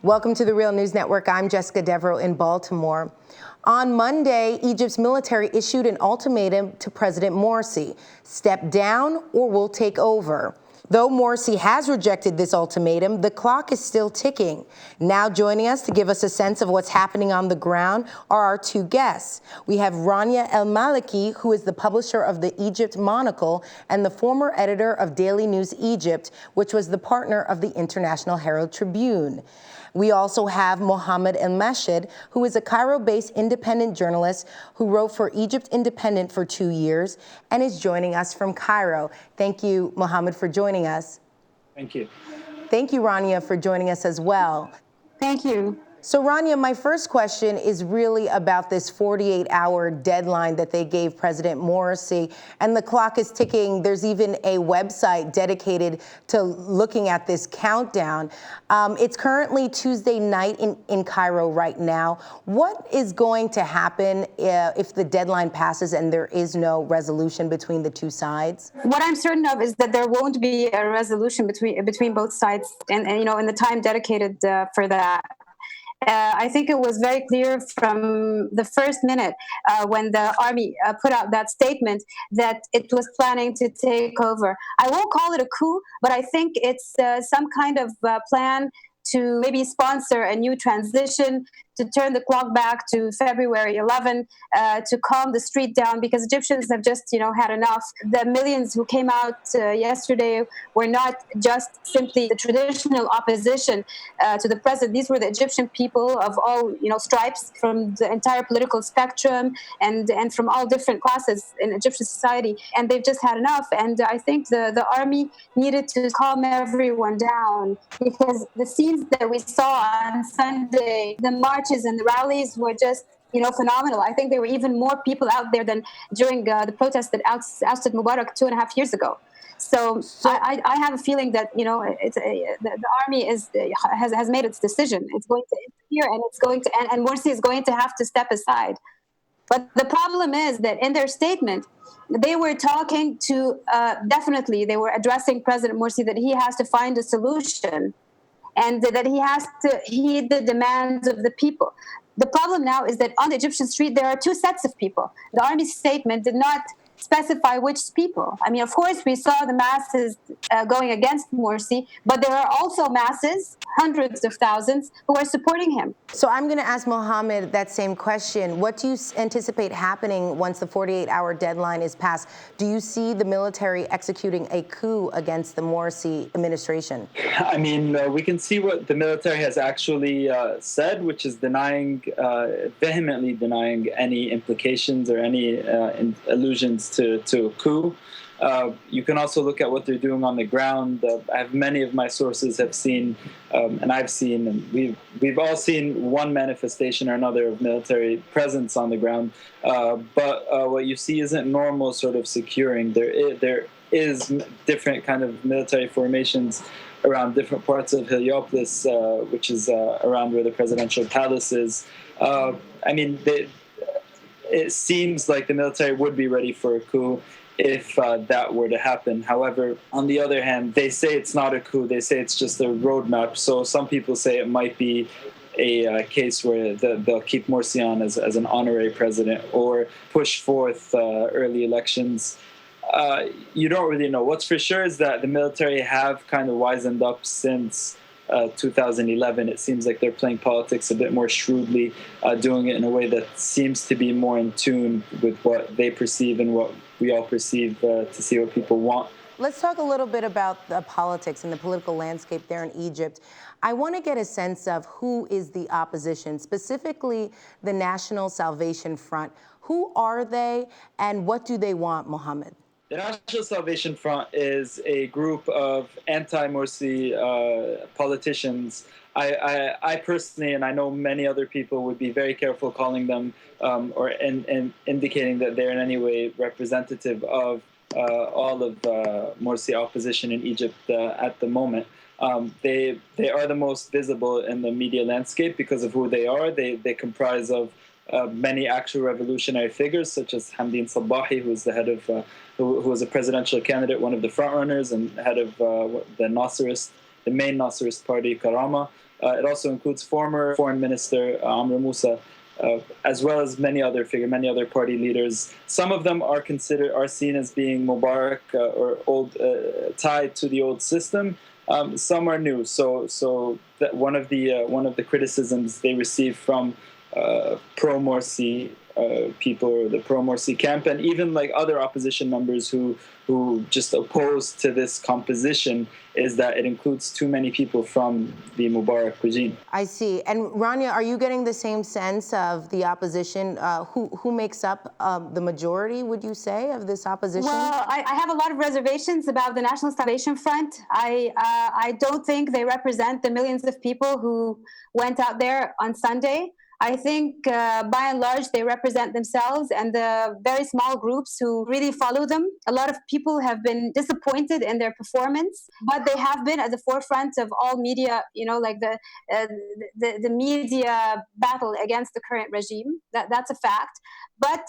Welcome to the Real News Network. I'm Jessica Devereaux in Baltimore. On Monday, Egypt's military issued an ultimatum to President Morsi: step down or we'll take over. Though Morsi has rejected this ultimatum, the clock is still ticking. Now joining us to give us a sense of what's happening on the ground are our two guests. We have Rania Malky, who is the publisher of the Egypt Monocle and the former editor of Daily News Egypt, which was the partner of the International Herald Tribune. We also have Mohamed ElMeshad, who is a Cairo-based independent journalist who wrote for Egypt Independent for 2 years and is joining us from Cairo. Thank you, Mohamed, for joining us. Thank you. Thank you, Rania, for joining us as well. Thank you. So, Rania, my first question is really about this 48-hour deadline that they gave President Morsi, and the clock is ticking. There's even a website dedicated to looking at this countdown. It's currently Tuesday night in Cairo right now. What is going to happen if the deadline passes and there is no resolution between the two sides? What I'm certain of is that there won't be a resolution between both sides, and in the time dedicated for that. I think it was very clear from the first minute when the army put out that statement that it was planning to take over. I won't call it a coup, but I think it's some kind of plan to maybe sponsor a new transition, to turn the clock back to February 11, to calm the street down, because Egyptians have just, had enough. The millions who came out yesterday were not just simply the traditional opposition to the president. These were the Egyptian people of all, stripes, from the entire political spectrum and from all different classes in Egyptian society. And they've just had enough. And I think the army needed to calm everyone down, because the scenes that we saw on Sunday, the marches and the rallies, were just phenomenal. I think there were even more people out there than during the protest that ousted Mubarak 2.5 years ago. So I have a feeling that the army has made its decision. It's going to interfere, and it's going to and Morsi is going to have to step aside. But the problem is that in their statement, they were talking to definitely they were addressing President Morsi that he has to find a solution, and that he has to heed the demands of the people. The problem now is that on the Egyptian street, there are two sets of people. The army statement did not specify which people. I mean, of course, we saw the masses going against Morsi, but there are also masses, hundreds of thousands, who are supporting him. So I'm going to ask Mohamed that same question. What do you anticipate happening once the 48-hour deadline is passed? Do you see the military executing a coup against the Morsi administration? I mean, we can see what the military has actually said, which is vehemently denying any implications or any allusions to a coup. You can also look at what they're doing on the ground. Many of my sources have seen, and I've seen, and we've all seen one manifestation or another of military presence on the ground. But what you see isn't normal sort of securing. There is different kind of military formations around different parts of Heliopolis, which is around where the presidential palace is. It seems like the military would be ready for a coup if that were to happen. However, on the other hand, they say it's not a coup. They say it's just a roadmap. So some people say it might be a case where they'll keep Morsi on as an honorary president or push forth early elections. You don't really know. What's for sure is that the military have kind of wisened up since 2011. It seems like they're playing politics a bit more shrewdly, doing it in a way that seems to be more in tune with what they perceive and what we all perceive to see what people want. Let's talk a little bit about the politics and the political landscape there in Egypt. I want to get a sense of who is the opposition, specifically the National Salvation Front. Who are they and what do they want, Mohamed? The National Salvation Front is a group of anti-Morsi politicians. I personally, and I know many other people, would be very careful calling them or indicating that they're in any way representative of all of Morsi opposition in Egypt at the moment. They are the most visible in the media landscape because of who they are. They comprise of many actual revolutionary figures, such as Hamdin Sabahi, who is the head of, who was a presidential candidate, one of the frontrunners, and head of the main Nasserist party, Karama. It also includes former Foreign Minister Amr Moussa, as well as many other party leaders. Some of them are seen as being Mubarak or old, tied to the old system. Some are new. So that one of the criticisms they receive from pro-Morsi people, or the pro-Morsi camp, and even like other opposition members who just oppose to this composition, is that it includes too many people from the Mubarak regime. I see. And Rania, are you getting the same sense of the opposition? Who makes up the majority, would you say, of this opposition? Well, I have a lot of reservations about the National Salvation Front. I don't think they represent the millions of people who went out there on Sunday. I think, by and large, they represent themselves and the very small groups who really follow them. A lot of people have been disappointed in their performance, but they have been at the forefront of all media, like the media battle against the current regime. That's a fact. But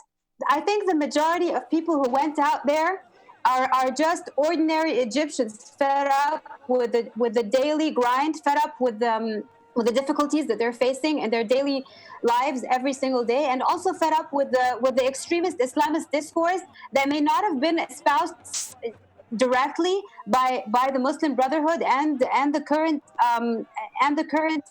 I think the majority of people who went out there are just ordinary Egyptians, fed up with the daily grind, fed up with the difficulties that they're facing in their daily lives every single day, and also fed up with the extremist Islamist discourse that may not have been espoused directly by the Muslim Brotherhood and the current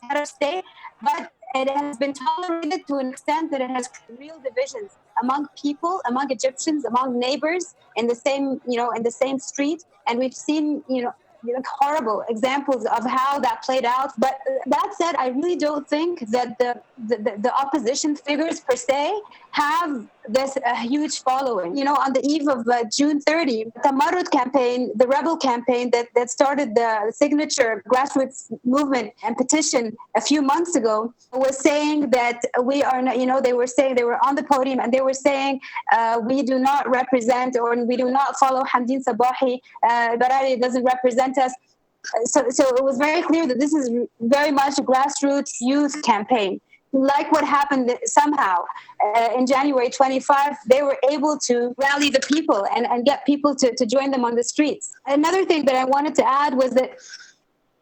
head of state, but it has been tolerated to an extent that it has real divisions among people, among Egyptians, among neighbors in the same street, and we've seen horrible examples of how that played out. But that said, I really don't think that the opposition figures per se have this huge following. On the eve of June 30, the Marut campaign, the rebel campaign that started the signature grassroots movement and petition a few months ago, was saying that we are not, they were on the podium and they were saying we do not represent, or we do not follow Hamdin Sabahi, Barari doesn't represent us. So it was very clear that this is very much a grassroots youth campaign. Like what happened somehow in January 25, they were able to rally the people and get people to join them on the streets. Another thing that I wanted to add was that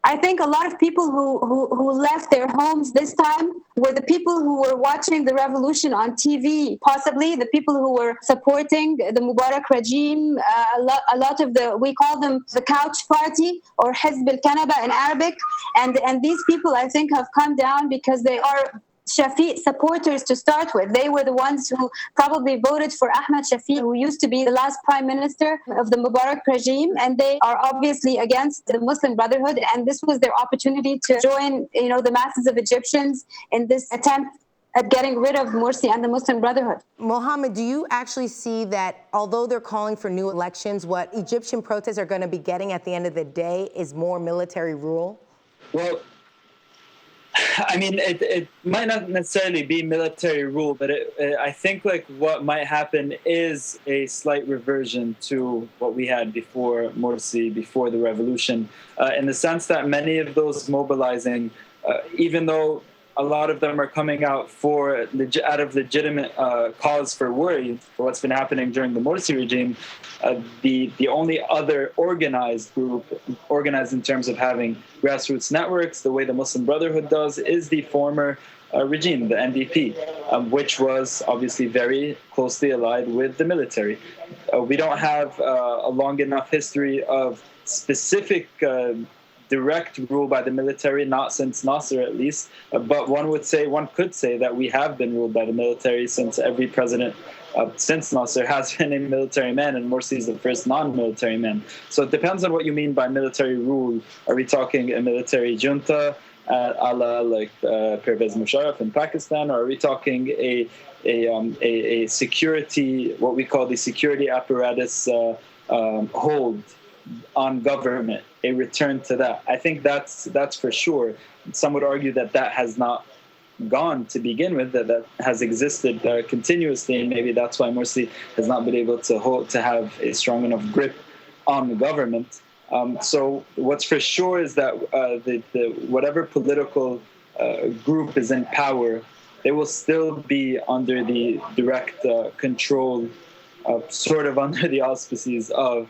I think a lot of people who left their homes this time were the people who were watching the revolution on TV, possibly the people who were supporting the Mubarak regime. A lot of we call them the couch party, or Hizb al-Kanaba in Arabic. And these people, I think, have come down because they are Shafiq supporters to start with. They were the ones who probably voted for Ahmed Shafiq, who used to be the last prime minister of the Mubarak regime, and they are obviously against the Muslim Brotherhood, and this was their opportunity to join, the masses of Egyptians in this attempt at getting rid of Morsi and the Muslim Brotherhood. Mohamed, do you actually see that although they're calling for new elections, what Egyptian protests are going to be getting at the end of the day is more military rule? Well, I mean, it might not necessarily be military rule, but I think like what might happen is a slight reversion to what we had before Morsi, before the revolution, in the sense that many of those mobilizing, even though a lot of them are coming out out of legitimate cause for worry for what's been happening during the Morsi regime, the only other organized group, organized in terms of having grassroots networks, the way the Muslim Brotherhood does, is the former regime, the NDP, which was obviously very closely allied with the military. We don't have a long enough history of specific direct rule by the military, not since Nasser at least, but one could say that we have been ruled by the military since every president since Nasser has been a military man, and Morsi is the first non-military man. So it depends on what you mean by military rule. Are we talking a military junta, a la like Pervez Musharraf in Pakistan, or are we talking a security, what we call the security apparatus hold on government, a return to that? I think that's for sure. Some would argue that has not gone to begin with, that has existed continuously, and maybe that's why Morsi has not been able to have a strong enough grip on the government. So what's for sure is that whatever political group is in power, they will still be under the direct control, sort of under the auspices of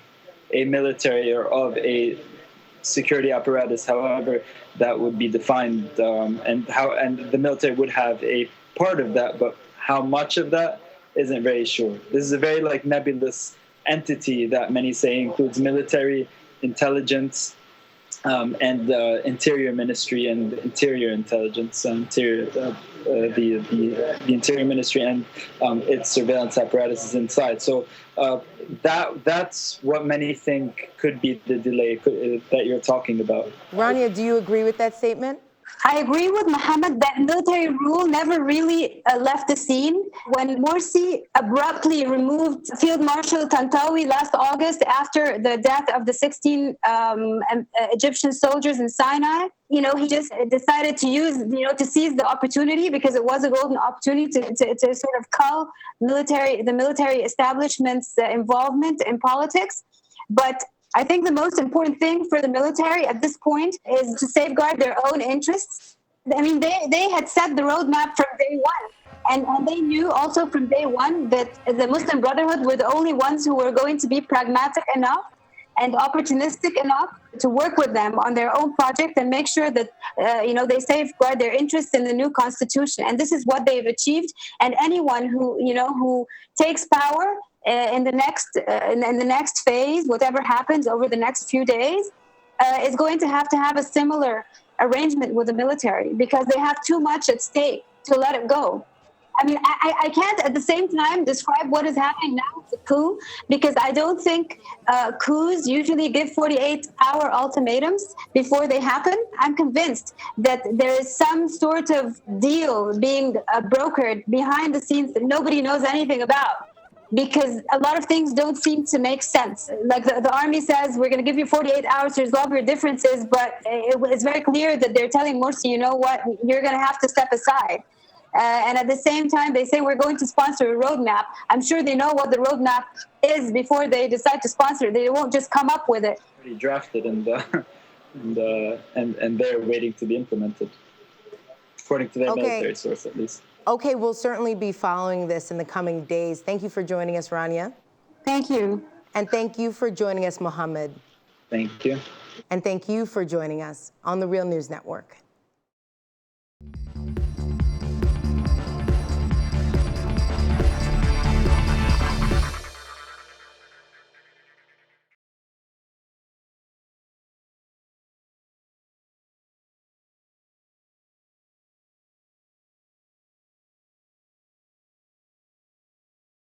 a military or of a security apparatus, however that would be defined, and the military would have a part of that, but how much of that isn't very sure. This is a very nebulous entity that many say includes military, intelligence, and the Interior Ministry and Interior Intelligence, the Interior Ministry and its surveillance apparatus is inside. So that's what many think could be the delay that you're talking about. Rania, do you agree with that statement? I agree with Mohamed that military rule never really left the scene. When Morsi abruptly removed Field Marshal Tantawi last August after the death of the 16 Egyptian soldiers in Sinai, he just decided to to seize the opportunity, because it was a golden opportunity to sort of cull the military establishment's involvement in politics. But I think the most important thing for the military at this point is to safeguard their own interests. I mean, they had set the roadmap from day one. And they knew also from day one that the Muslim Brotherhood were the only ones who were going to be pragmatic enough and opportunistic enough to work with them on their own project and make sure that they safeguard their interests in the new constitution. And this is what they've achieved. And anyone who takes power in the next phase, whatever happens over the next few days, is going to have a similar arrangement with the military, because they have too much at stake to let it go. I mean, I can't at the same time describe what is happening now as a coup, because I don't think coups usually give 48-hour ultimatums before they happen. I'm convinced that there is some sort of deal being brokered behind the scenes that nobody knows anything about, because a lot of things don't seem to make sense. Like the army says, we're going to give you 48 hours to resolve your differences, but it's very clear that they're telling Morsi, you know what, you're going to have to step aside. And at the same time, they say we're going to sponsor a roadmap. I'm sure they know what the roadmap is before they decide to sponsor it. They won't just come up with it. Already drafted and they're waiting to be implemented, according to their military source at least. Okay, we'll certainly be following this in the coming days. Thank you for joining us, Rania. Thank you. And thank you for joining us, Mohamed. Thank you. And thank you for joining us on the Real News Network.